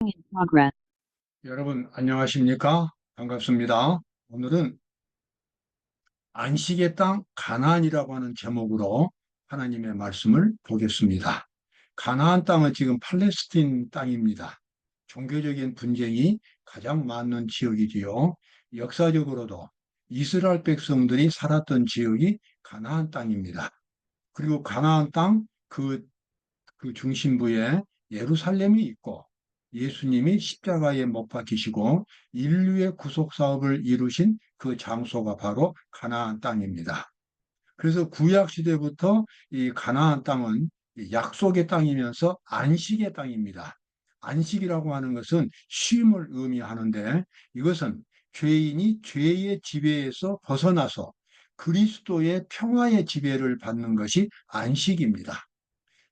Recording in progress. 여러분, 안녕하십니까? 반갑습니다. 오늘은 안식의 땅 가나안이라고 하는 제목으로 하나님의 말씀을 보겠습니다. 가나안 땅은 지금 팔레스틴 땅입니다. 종교적인 분쟁이 가장 많은 지역이지요. 역사적으로도 이스라엘 백성들이 살았던 지역이 가나안 땅입니다. 그리고 가나안 땅 그 중심부에 예루살렘이 있고 예수님이 십자가에 못 박히시고 인류의 구속 사업을 이루신 그 장소가 바로 가나안 땅입니다. 그래서 구약 시대부터 이 가나안 땅은 약속의 땅이면서 안식의 땅입니다. 안식이라고 하는 것은 쉼을 의미하는데 이것은 죄인이 죄의 지배에서 벗어나서 그리스도의 평화의 지배를 받는 것이 안식입니다.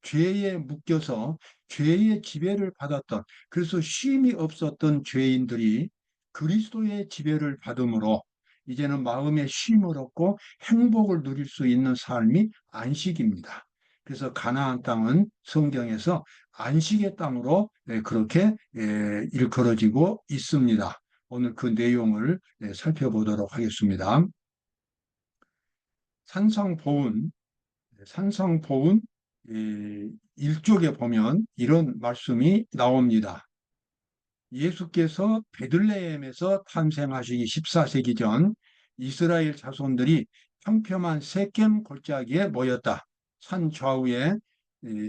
죄에 묶여서 죄의 지배를 받았던, 그래서 쉼이 없었던 죄인들이 그리스도의 지배를 받음으로 이제는 마음의 쉼을 얻고 행복을 누릴 수 있는 삶이 안식입니다. 그래서 가나안 땅은 성경에서 안식의 땅으로 그렇게 일컬어지고 있습니다. 오늘 그 내용을 살펴보도록 하겠습니다. 산상보훈, 산상보훈 1쪽에 보면 이런 말씀이 나옵니다. 예수께서 베들레헴에서 탄생하시기 14세기 전 이스라엘 자손들이 평평한 세겜 골짜기에 모였다. 산 좌우에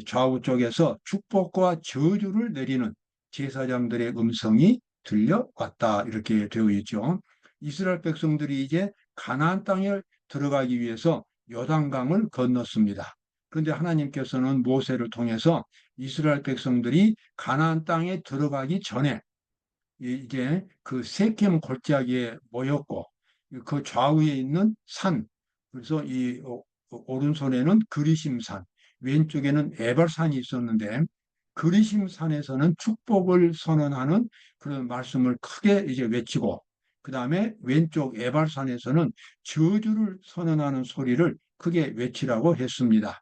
좌우 쪽에서 축복과 저주를 내리는 제사장들의 음성이 들려왔다. 이렇게 되어 있죠. 이스라엘 백성들이 이제 가나안 땅에 들어가기 위해서 요단강을 건넜습니다. 그런데 하나님께서는 모세를 통해서 이스라엘 백성들이 가나안 땅에 들어가기 전에 이제 그 세겜 골짜기에 모였고 그 좌우에 있는 산, 그래서 이 오른손에는 그리심산, 왼쪽에는 에발산이 있었는데 그리심산에서는 축복을 선언하는 그런 말씀을 크게 이제 외치고 그 다음에 왼쪽 에발산에서는 저주를 선언하는 소리를 크게 외치라고 했습니다.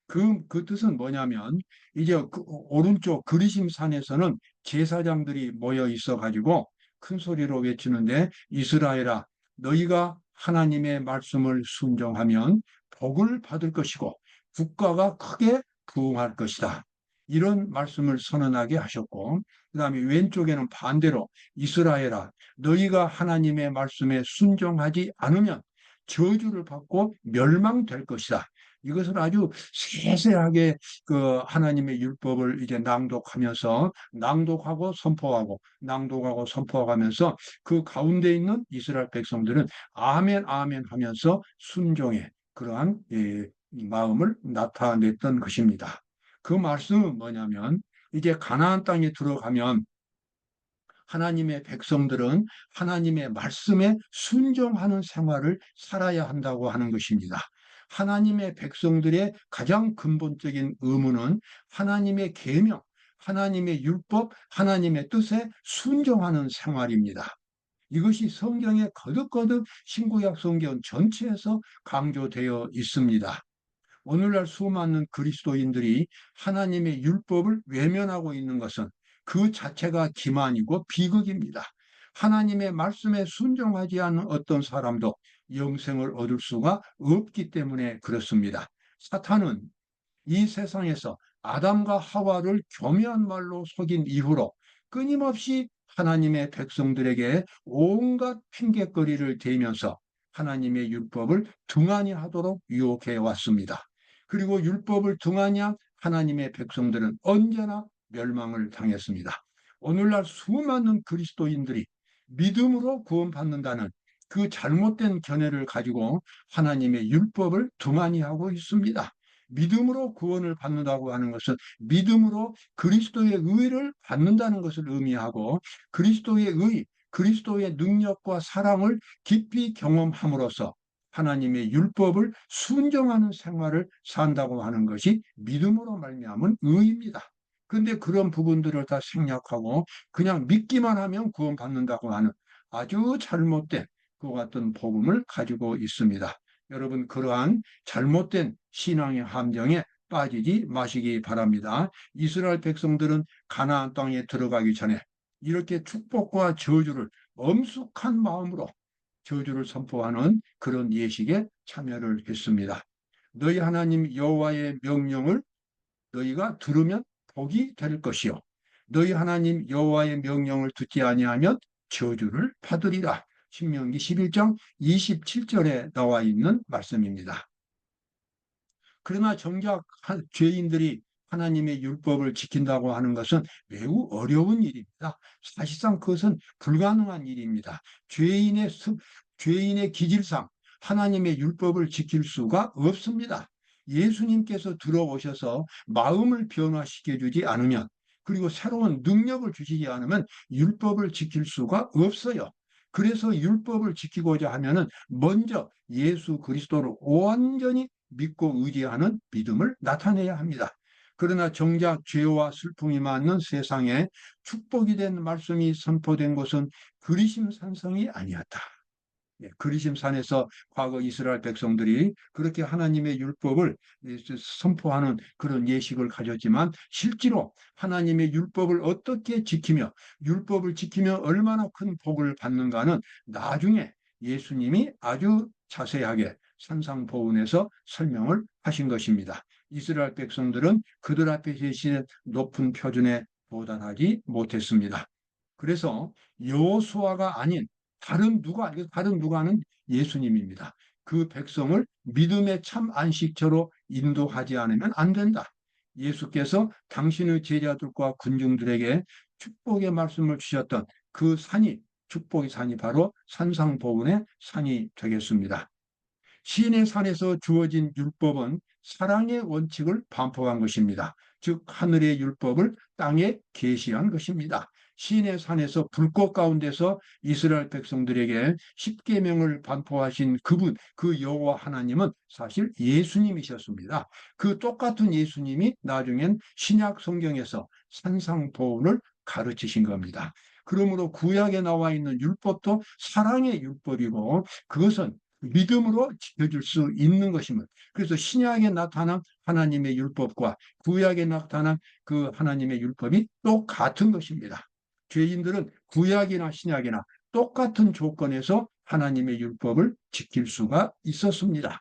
그 뜻은 뭐냐면, 이제 그 오른쪽 그리심산에서는 제사장들이 모여 있어 가지고 큰 소리로 외치는데, 이스라엘아, 너희가 하나님의 말씀을 순종하면 복을 받을 것이고 국가가 크게 부흥할 것이다. 이런 말씀을 선언하게 하셨고, 그 다음에 왼쪽에는 반대로 이스라엘아, 너희가 하나님의 말씀에 순종하지 않으면 저주를 받고 멸망될 것이다. 이것을 아주 세세하게 그 하나님의 율법을 이제 낭독하면서 낭독하고 선포하고 낭독하고 선포하면서 그 가운데 있는 이스라엘 백성들은 아멘 아멘 하면서 순종의 그러한 마음을 나타냈던 것입니다. 그 말씀은 뭐냐면 이제 가나안 땅에 들어가면 하나님의 백성들은 하나님의 말씀에 순종하는 생활을 살아야 한다고 하는 것입니다. 하나님의 백성들의 가장 근본적인 의무는 하나님의 계명, 하나님의 율법, 하나님의 뜻에 순종하는 생활입니다. 이것이 성경에 거듭거듭 신구약 성경 전체에서 강조되어 있습니다. 오늘날 수많은 그리스도인들이 하나님의 율법을 외면하고 있는 것은 그 자체가 기만이고 비극입니다. 하나님의 말씀에 순종하지 않는 어떤 사람도 영생을 얻을 수가 없기 때문에 그렇습니다. 사탄은 이 세상에서 아담과 하와를 교묘한 말로 속인 이후로 끊임없이 하나님의 백성들에게 온갖 핑곗거리를 대면서 하나님의 율법을 등한히 하도록 유혹해 왔습니다. 그리고 율법을 등한히 한 하나님의 백성들은 언제나 멸망을 당했습니다. 오늘날 수많은 그리스도인들이 믿음으로 구원받는다는 그 잘못된 견해를 가지고 하나님의 율법을 등한히 하고 있습니다. 믿음으로 구원을 받는다고 하는 것은 믿음으로 그리스도의 의를 받는다는 것을 의미하고, 그리스도의 의, 그리스도의 능력과 사랑을 깊이 경험함으로써 하나님의 율법을 순종하는 생활을 산다고 하는 것이 믿음으로 말미암은 의입니다. 그런데 그런 부분들을 다 생략하고 그냥 믿기만 하면 구원받는다고 하는 아주 잘못된 그 같은 복음을 가지고 있습니다. 여러분, 그러한 잘못된 신앙의 함정에 빠지지 마시기 바랍니다. 이스라엘 백성들은 가나안 땅에 들어가기 전에 이렇게 축복과 저주를 엄숙한 마음으로 저주를 선포하는 그런 예식에 참여를 했습니다. 너희 하나님 여호와의 명령을 너희가 들으면 복이 될 것이요 너희 하나님 여호와의 명령을 듣지 아니하면 저주를 받으리라. 신명기 11장 27절에 나와 있는 말씀입니다. 그러나 정작 죄인들이 하나님의 율법을 지킨다고 하는 것은 매우 어려운 일입니다. 사실상 그것은 불가능한 일입니다. 죄인의 기질상 하나님의 율법을 지킬 수가 없습니다. 예수님께서 들어오셔서 마음을 변화시켜 주지 않으면, 그리고 새로운 능력을 주시지 않으면 율법을 지킬 수가 없어요. 그래서 율법을 지키고자 하면은 먼저 예수 그리스도를 온전히 믿고 의지하는 믿음을 나타내야 합니다. 그러나 정작 죄와 슬픔이 많은 세상에 축복이 된 말씀이 선포된 것은 그리심 산성이 아니었다. 그리심 산에서 과거 이스라엘 백성들이 그렇게 하나님의 율법을 선포하는 그런 예식을 가졌지만, 실제로 하나님의 율법을 어떻게 지키며 율법을 지키며 얼마나 큰 복을 받는가는 나중에 예수님이 아주 자세하게 산상보훈에서 설명을 하신 것입니다. 이스라엘 백성들은 그들 앞에 계신 높은 표준에 도달하지 못했습니다. 그래서 여호수아가 아닌 다른 누가는 예수님입니다. 그 백성을 믿음의 참 안식처로 인도하지 않으면 안 된다. 예수께서 당신의 제자들과 군중들에게 축복의 말씀을 주셨던 그 산이, 축복의 산이 바로 산상보훈의 산이 되겠습니다. 시인의 산에서 주어진 율법은 사랑의 원칙을 반포한 것입니다. 즉 하늘의 율법을 땅에 계시한 것입니다. 시인의 산에서 불꽃 가운데서 이스라엘 백성들에게 십계명을 반포하신 그분, 그 여호와 하나님은 사실 예수님이셨습니다. 그 똑같은 예수님이 나중엔 신약 성경에서 산상보훈을 가르치신 겁니다. 그러므로 구약에 나와 있는 율법도 사랑의 율법이고, 그것은 믿음으로 지켜줄 수 있는 것입니다. 그래서 신약에 나타난 하나님의 율법과 구약에 나타난 그 하나님의 율법이 똑같은 것입니다. 죄인들은 구약이나 신약이나 똑같은 조건에서 하나님의 율법을 지킬 수가 있었습니다.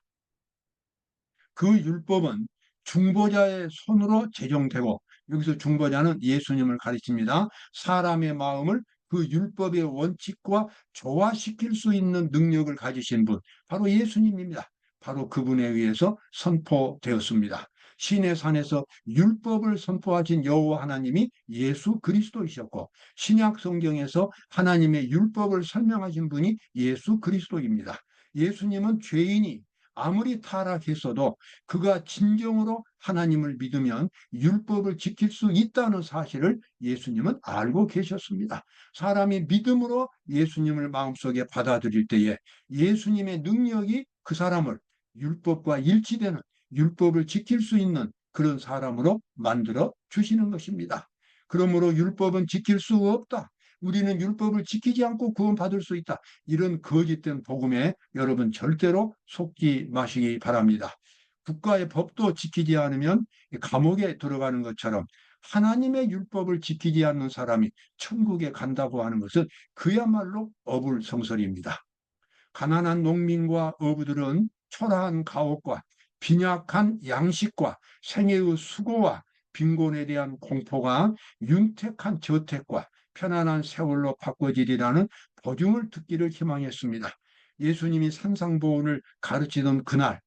그 율법은 중보자의 손으로 제정되고, 여기서 중보자는 예수님을 가리킵니다. 사람의 마음을 그 율법의 원칙과 조화시킬 수 있는 능력을 가지신 분, 바로 예수님입니다. 바로 그분에 의해서 선포되었습니다. 신의 산에서 율법을 선포하신 여호와 하나님이 예수 그리스도이셨고, 신약 성경에서 하나님의 율법을 설명하신 분이 예수 그리스도입니다. 예수님은 죄인이 아무리 타락했어도 그가 진정으로 하나님을 믿으면 율법을 지킬 수 있다는 사실을 예수님은 알고 계셨습니다. 사람이 믿음으로 예수님을 마음속에 받아들일 때에 예수님의 능력이 그 사람을 율법과 일치되는, 율법을 지킬 수 있는 그런 사람으로 만들어 주시는 것입니다. 그러므로 율법은 지킬 수 없다, 우리는 율법을 지키지 않고 구원받을 수 있다, 이런 거짓된 복음에 여러분 절대로 속지 마시기 바랍니다. 국가의 법도 지키지 않으면 감옥에 들어가는 것처럼 하나님의 율법을 지키지 않는 사람이 천국에 간다고 하는 것은 그야말로 어불성설입니다. 가난한 농민과 어부들은 초라한 가옥과 빈약한 양식과 생애의 수고와 빈곤에 대한 공포가 윤택한 저택과 편안한 세월로 바꿔지리라는 보증을 듣기를 희망했습니다. 예수님이 산상보훈을 가르치던 그날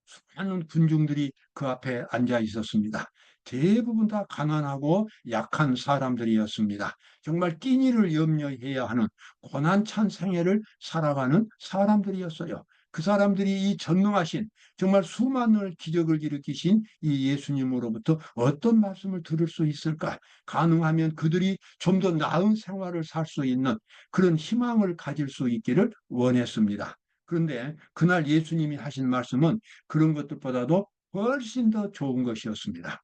수많은 군중들이 그 앞에 앉아 있었습니다. 대부분 다 가난하고 약한 사람들이었습니다. 정말 끼니를 염려해야 하는 고난찬 생애를 살아가는 사람들이었어요. 그 사람들이 이 전능하신, 정말 수많은 기적을 일으키신 이 예수님으로부터 어떤 말씀을 들을 수 있을까? 가능하면 그들이 좀 더 나은 생활을 살 수 있는 그런 희망을 가질 수 있기를 원했습니다. 그런데 그날 예수님이 하신 말씀은 그런 것들보다도 훨씬 더 좋은 것이었습니다.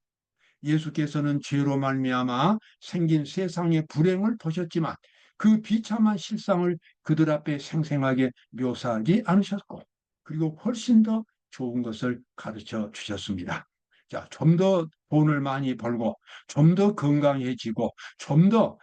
예수께서는 죄로 말미암아 생긴 세상의 불행을 보셨지만 그 비참한 실상을 그들 앞에 생생하게 묘사하지 않으셨고, 그리고 훨씬 더 좋은 것을 가르쳐 주셨습니다. 자, 좀 더 돈을 많이 벌고, 좀 더 건강해지고, 좀 더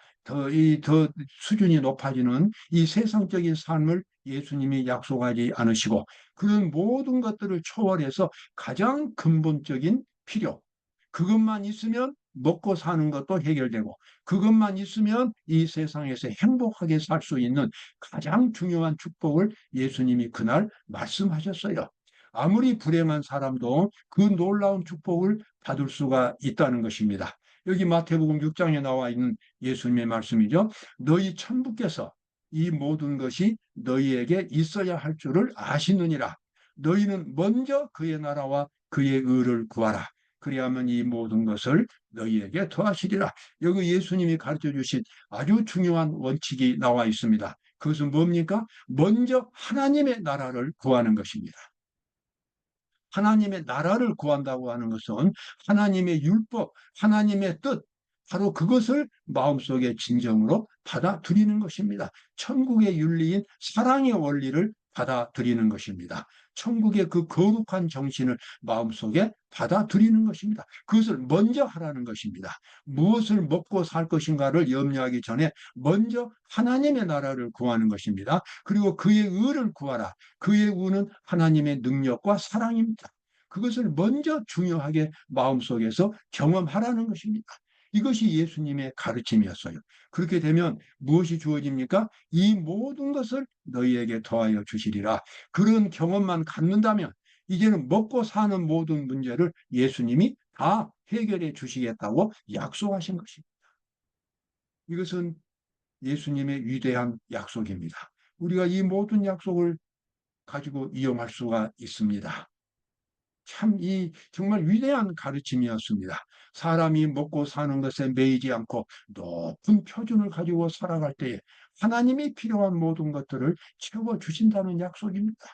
수준이 높아지는 이 세상적인 삶을 예수님이 약속하지 않으시고, 그런 모든 것들을 초월해서 가장 근본적인 필요, 그것만 있으면 먹고 사는 것도 해결되고, 그것만 있으면 이 세상에서 행복하게 살 수 있는 가장 중요한 축복을 예수님이 그날 말씀하셨어요. 아무리 불행한 사람도 그 놀라운 축복을 받을 수가 있다는 것입니다. 여기 마태복음 6장에 나와 있는 예수님의 말씀이죠. 너희 천부께서 이 모든 것이 너희에게 있어야 할 줄을 아시느니라. 너희는 먼저 그의 나라와 그의 의를 구하라. 그리하면 이 모든 것을 너희에게 더하시리라. 여기 예수님이 가르쳐 주신 아주 중요한 원칙이 나와 있습니다. 그것은 뭡니까? 먼저 하나님의 나라를 구하는 것입니다. 하나님의 나라를 구한다고 하는 것은 하나님의 율법, 하나님의 뜻, 바로 그것을 마음속에 진정으로 받아들이는 것입니다. 천국의 윤리인 사랑의 원리를 받아들이는 것입니다. 천국의 그 거룩한 정신을 마음속에 받아들이는 것입니다. 그것을 먼저 하라는 것입니다. 무엇을 먹고 살 것인가를 염려하기 전에 먼저 하나님의 나라를 구하는 것입니다. 그리고 그의 의를 구하라. 그의 의는 하나님의 능력과 사랑입니다. 그것을 먼저 중요하게 마음속에서 경험하라는 것입니다. 이것이 예수님의 가르침이었어요. 그렇게 되면 무엇이 주어집니까? 이 모든 것을 너희에게 더하여 주시리라. 그런 경험만 갖는다면 이제는 먹고 사는 모든 문제를 예수님이 다 해결해 주시겠다고 약속하신 것입니다. 이것은 예수님의 위대한 약속입니다. 우리가 이 모든 약속을 가지고 이용할 수가 있습니다. 참 정말 위대한 가르침이었습니다. 사람이 먹고 사는 것에 매이지 않고 높은 표준을 가지고 살아갈 때에 하나님이 필요한 모든 것들을 채워주신다는 약속입니다.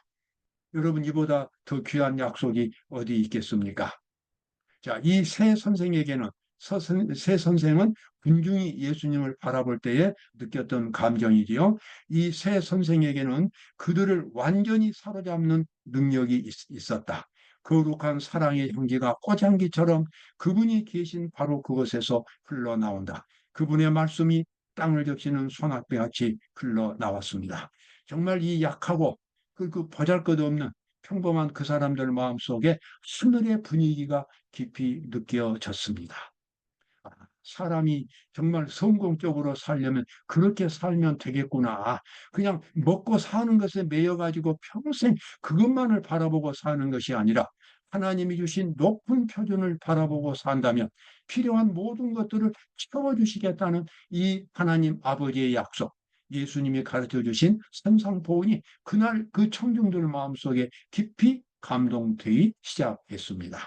여러분, 이보다 더 귀한 약속이 어디 있겠습니까? 자, 이 새 선생에게는 새 선생은 군중이 예수님을 바라볼 때에 느꼈던 감정이지요. 이 새 선생에게는 그들을 완전히 사로잡는 능력이 있었다. 거룩한 사랑의 향기가 꽃향기처럼 그분이 계신 바로 그곳에서 흘러나온다. 그분의 말씀이 땅을 적시는 소낙비같이 흘러나왔습니다. 정말 이 약하고 그 보잘것없는 평범한 그 사람들 마음속에 하늘의 분위기가 깊이 느껴졌습니다. 사람이 정말 성공적으로 살려면 그렇게 살면 되겠구나. 그냥 먹고 사는 것에 매여가지고 평생 그것만을 바라보고 사는 것이 아니라 하나님이 주신 높은 표준을 바라보고 산다면 필요한 모든 것들을 채워주시겠다는 이 하나님 아버지의 약속, 예수님이 가르쳐 주신 산상보훈이 그날 그 청중들 마음속에 깊이 감동되기 시작했습니다.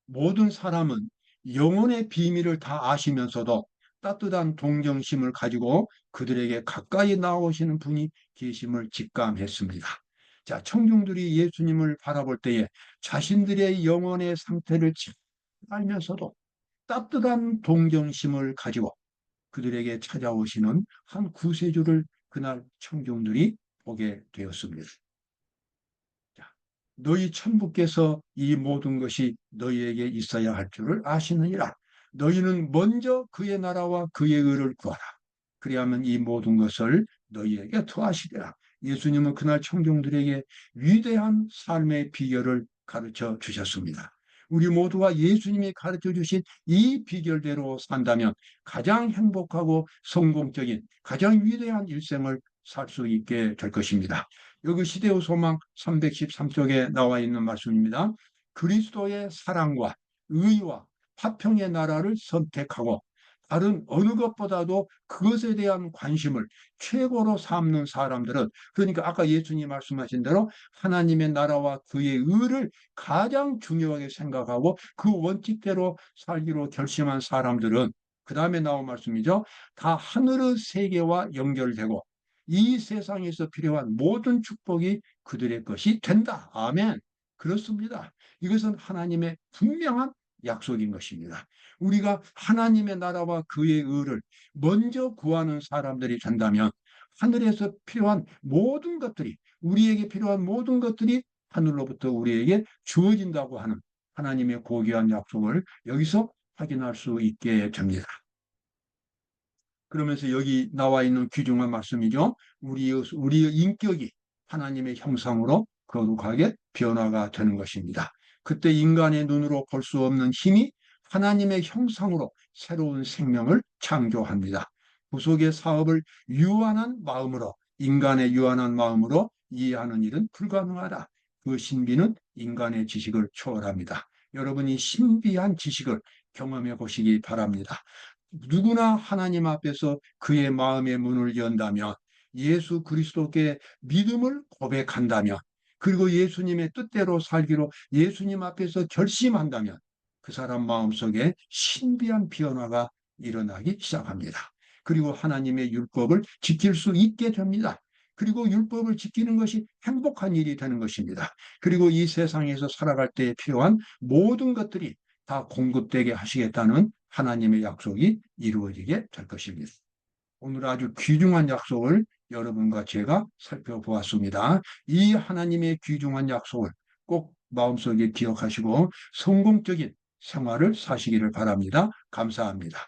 모든 사람은 영혼의 비밀을 다 아시면서도 따뜻한 동정심을 가지고 그들에게 가까이 나오시는 분이 계심을 직감했습니다. 자, 청중들이 예수님을 바라볼 때에 자신들의 영혼의 상태를 잘 알면서도 따뜻한 동정심을 가지고 그들에게 찾아오시는 한 구세주를 그날 청중들이 보게 되었습니다. 너희 천부께서 이 모든 것이 너희에게 있어야 할 줄을 아시느니라. 너희는 먼저 그의 나라와 그의 의를 구하라. 그리하면 이 모든 것을 너희에게 더하시리라. 예수님은 그날 청중들에게 위대한 삶의 비결을 가르쳐 주셨습니다. 우리 모두가 예수님이 가르쳐 주신 이 비결대로 산다면 가장 행복하고 성공적인 가장 위대한 일생을 살 수 있게 될 것입니다. 여기 시대의 소망 313쪽에 나와 있는 말씀입니다. 그리스도의 사랑과 의와 화평의 나라를 선택하고 다른 어느 것보다도 그것에 대한 관심을 최고로 삼는 사람들은, 그러니까 아까 예수님이 말씀하신 대로 하나님의 나라와 그의 의를 가장 중요하게 생각하고 그 원칙대로 살기로 결심한 사람들은, 그 다음에 나온 말씀이죠. 다 하늘의 세계와 연결되고 이 세상에서 필요한 모든 축복이 그들의 것이 된다. 아멘. 그렇습니다. 이것은 하나님의 분명한 약속인 것입니다. 우리가 하나님의 나라와 그의 의를 먼저 구하는 사람들이 된다면 하늘에서 필요한 모든 것들이 우리에게 필요한 모든 것들이 하늘로부터 우리에게 주어진다고 하는 하나님의 고귀한 약속을 여기서 확인할 수 있게 됩니다. 그러면서 여기 나와 있는 귀중한 말씀이죠. 우리의 인격이 하나님의 형상으로 거룩하게 변화가 되는 것입니다. 그때 인간의 눈으로 볼 수 없는 힘이 하나님의 형상으로 새로운 생명을 창조합니다. 구속의 사업을 유한한 마음으로, 인간의 유한한 마음으로 이해하는 일은 불가능하다. 그 신비는 인간의 지식을 초월합니다. 여러분이 신비한 지식을 경험해 보시기 바랍니다. 누구나 하나님 앞에서 그의 마음의 문을 연다면, 예수 그리스도께 믿음을 고백한다면, 그리고 예수님의 뜻대로 살기로 예수님 앞에서 결심한다면 그 사람 마음속에 신비한 변화가 일어나기 시작합니다. 그리고 하나님의 율법을 지킬 수 있게 됩니다. 그리고 율법을 지키는 것이 행복한 일이 되는 것입니다. 그리고 이 세상에서 살아갈 때 필요한 모든 것들이 다 공급되게 하시겠다는 하나님의 약속이 이루어지게 될 것입니다. 오늘 아주 귀중한 약속을 여러분과 제가 살펴보았습니다. 이 하나님의 귀중한 약속을 꼭 마음속에 기억하시고 성공적인 생활을 사시기를 바랍니다. 감사합니다.